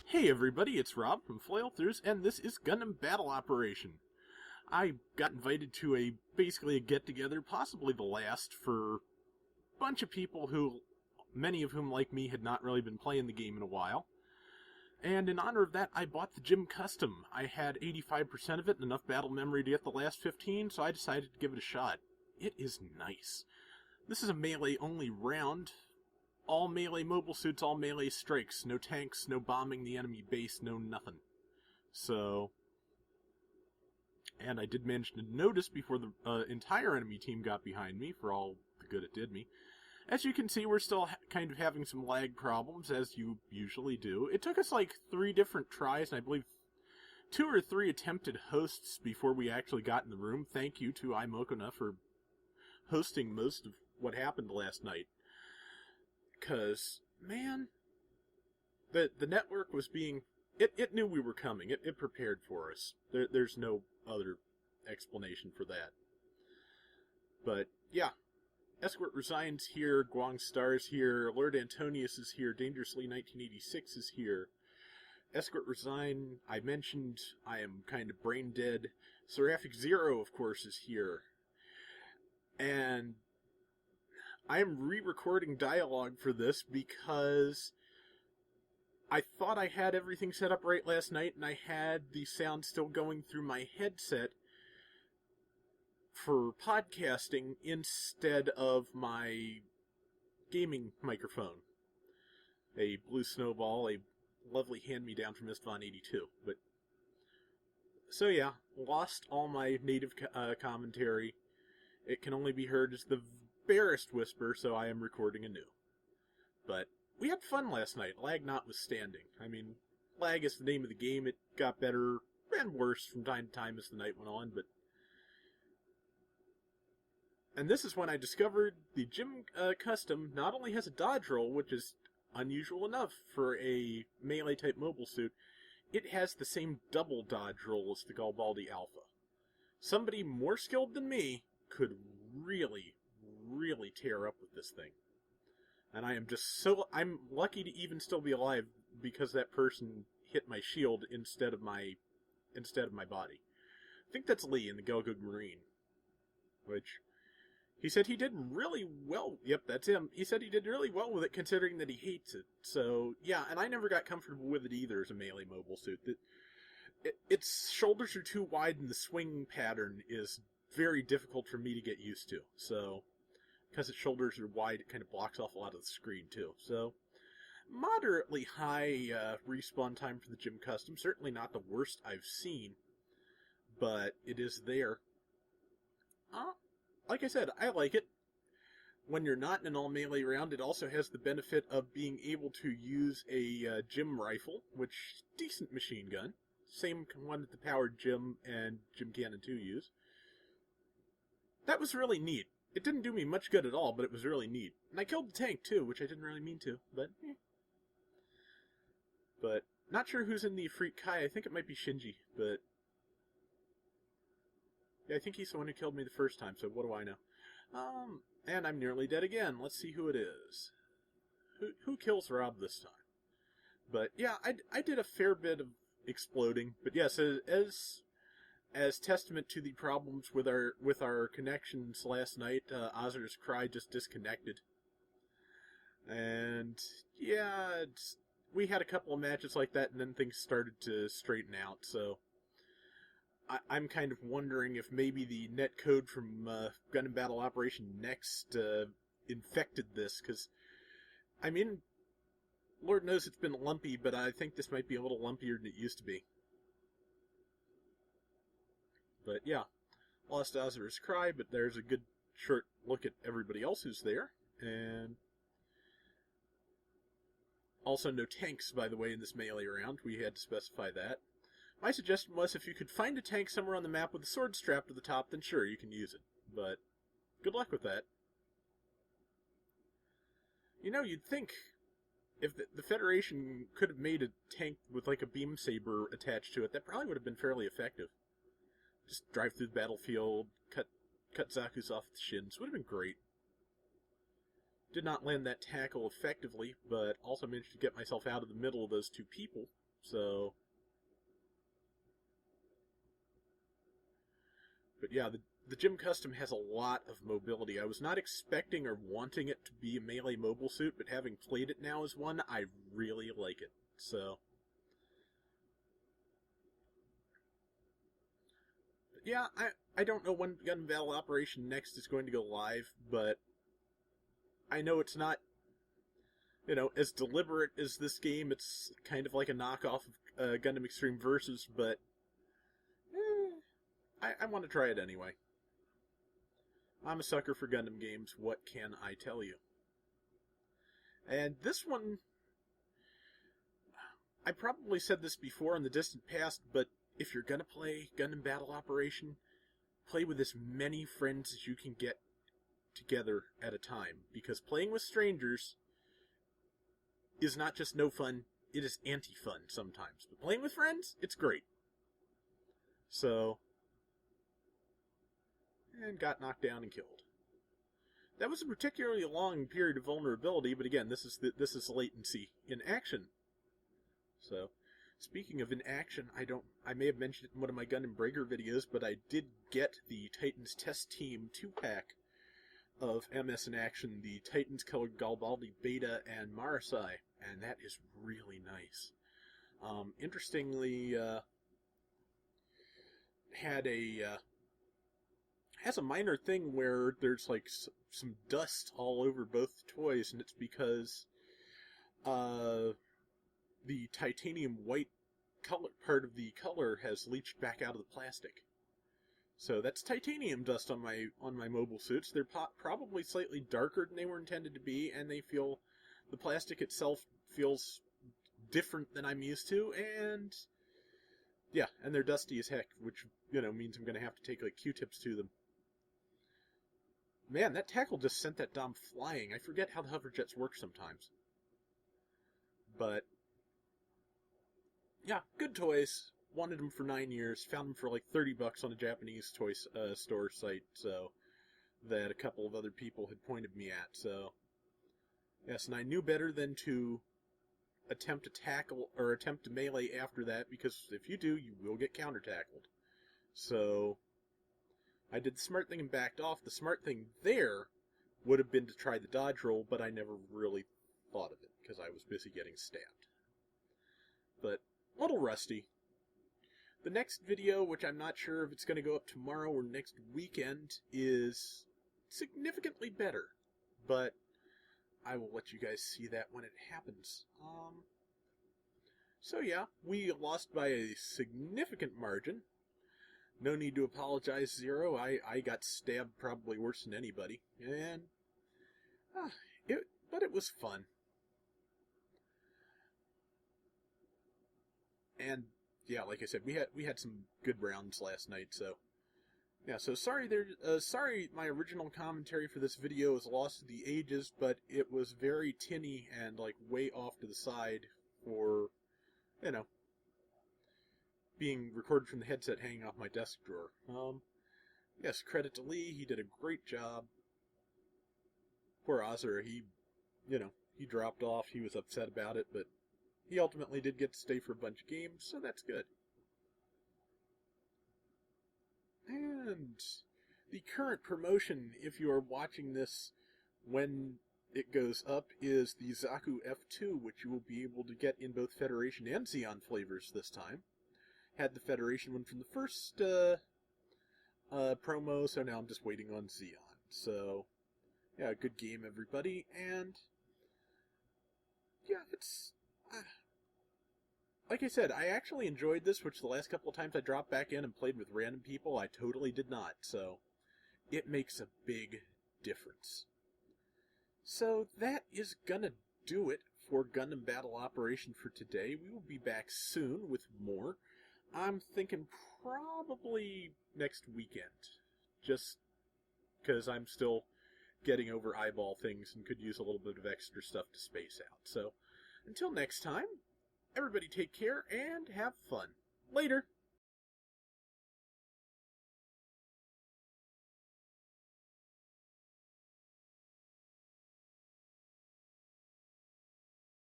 Hey everybody, it's Rob from Flailthroughs, and this is Gundam Battle Operation. I got invited to basically a get-together, possibly the last, for a bunch of people who, many of whom like me, had not really been playing the game in a while. And in honor of that, I bought the Gym Custom. I had 85% of it and enough battle memory to get the last 15, so I decided to give it a shot. It is nice. This is a melee-only round. All melee mobile suits, all melee strikes. No tanks, no bombing the enemy base, no nothing. So, and I did manage to notice before the entire enemy team got behind me, for all the good it did me. As you can see, we're still kind of having some lag problems, as you usually do. It took us like 3 different tries, and I believe 2 or 3 attempted hosts before we actually got in the room. Thank you to iMokona for hosting most of what happened last night. Because, man, the network was being... It knew we were coming. It prepared for us. There's no other explanation for that. But, yeah. Escort Resign's here, Guang Star's here, Lord Antonius is here, Dangerously 1986 is here. Escort Resign, I mentioned, I am kind of brain dead. Seraphic Zero, of course, is here. And I am re-recording dialogue for this because I thought I had everything set up right last night, and I had the sound still going through my headset for podcasting instead of my gaming microphone. A Blue Snowball, a lovely hand-me-down from Istvan 82. But so yeah, lost all my native commentary. It can only be heard as the barest whisper, so I am recording anew. But we had fun last night, lag notwithstanding. I mean, lag is the name of the game. It got better and worse from time to time as the night went on, but... And this is when I discovered the Gym Custom not only has a dodge roll, which is unusual enough for a melee-type mobile suit, it has the same double dodge roll as the Garibaldi Alpha. Somebody more skilled than me could really tear up with this thing. And I am just I'm lucky to even still be alive because that person hit my shield instead of my body. I think that's Lee in the Gelgoog Marine. Which, he said he did really well. Yep, that's him. He said he did really well with it considering that he hates it. So, yeah, and I never got comfortable with it either as a melee mobile suit. Its shoulders are too wide and the swing pattern is very difficult for me to get used to. So, because its shoulders are wide, it kind of blocks off a lot of the screen too. So, moderately high respawn time for the Gym Custom. Certainly not the worst I've seen, but it is there. Like I said, I like it. When you're not in an all-melee round, it also has the benefit of being able to use a gym rifle, which decent machine gun. Same one that the Powered Gym and Gym Cannon 2 use. That was really neat. It didn't do me much good at all, but it was really neat. And I killed the tank, too, which I didn't really mean to, but eh. But, not sure who's in the Freak Kai. I think it might be Shinji, but... Yeah, I think he's the one who killed me the first time, so what do I know? And I'm nearly dead again. Let's see who it is. Who kills Rob this time? But, yeah, I did a fair bit of exploding. But yes, as testament to the problems with our connections last night, Ozra's Cry just disconnected. And, yeah, we had a couple of matches like that, and then things started to straighten out, so... I'm kind of wondering if maybe the net code from Gundam Battle Operation Next infected this, because, I mean, Lord knows it's been lumpy, but I think this might be a little lumpier than it used to be. But yeah, lost Ozra's Cry, but there's a good short look at everybody else who's there, and also no tanks, by the way, in this melee round. We had to specify that. My suggestion was if you could find a tank somewhere on the map with a sword strapped to the top, then sure, you can use it. But good luck with that. You know, you'd think if the Federation could have made a tank with like a beam saber attached to it, that probably would have been fairly effective. Just drive through the battlefield, cut Zaku's off the shins. Would have been great. Did not land that tackle effectively, but also managed to get myself out of the middle of those two people. So, but yeah, the Gym Custom has a lot of mobility. I was not expecting or wanting it to be a melee mobile suit, but having played it now as one, I really like it. So, yeah, I don't know when Gundam Battle Operation Next is going to go live, but I know it's not, as deliberate as this game. It's kind of like a knockoff of Gundam Extreme Versus, but I want to try it anyway. I'm a sucker for Gundam games, what can I tell you? And this one, I probably said this before in the distant past, but if you're gonna play Gundam Battle Operation, play with as many friends as you can get together at a time, because playing with strangers is not just no fun, it is anti-fun sometimes. But playing with friends, it's great. So, and got knocked down and killed. That was a particularly long period of vulnerability, but again, this is latency in action. So, speaking of in action, I may have mentioned it in one of my Gundam Breaker videos, but I did get the Titans Test Team 2-pack of MS in Action, the Titans Colored Garibaldi Beta and Marasai, and that is really nice. Interestingly, has a minor thing where there's like some dust all over both toys, and it's because the titanium white color part of the color has leached back out of the plastic. So that's titanium dust on my mobile suits. They're probably slightly darker than they were intended to be, and the plastic itself feels different than I'm used to, and yeah, and they're dusty as heck, which, means I'm gonna have to take like Q-tips to them. Man, that tackle just sent that Dom flying. I forget how the hoverjets work sometimes. But yeah, good toys. Wanted them for 9 years. Found them for like $30 on a Japanese toy store site. So that a couple of other people had pointed me at. So yes, and I knew better than to attempt to tackle or attempt to melee after that, because if you do, you will get counter tackled. So I did the smart thing and backed off. The smart thing there would have been to try the dodge roll, but I never really thought of it because I was busy getting stabbed. But a little rusty. The next video, which I'm not sure if it's going to go up tomorrow or next weekend, is significantly better. But I will let you guys see that when it happens. So yeah, we lost by a significant margin. No need to apologize, Zero. I got stabbed probably worse than anybody. And but it was fun. And yeah, like I said, we had some good rounds last night, so yeah, so sorry sorry my original commentary for this video is lost to the ages, but it was very tinny and like way off to the side for, being recorded from the headset hanging off my desk drawer. Yes, credit to Lee, he did a great job. Poor Ozzer, he dropped off, he was upset about it, but he ultimately did get to stay for a bunch of games, so that's good. And the current promotion, if you are watching this when it goes up, is the Zaku F2, which you will be able to get in both Federation and Zeon flavors this time. Had the Federation one from the first promo, so now I'm just waiting on Zeon. So, yeah, good game, everybody, and yeah, it's like I said, I actually enjoyed this, which the last couple of times I dropped back in and played with random people, I totally did not, so it makes a big difference. So that is gonna do it for Gundam Battle Operation for today. We will be back soon with more. I'm thinking probably next weekend, just because I'm still getting over eyeball things and could use a little bit of extra stuff to space out. So, until next time, everybody take care and have fun. Later!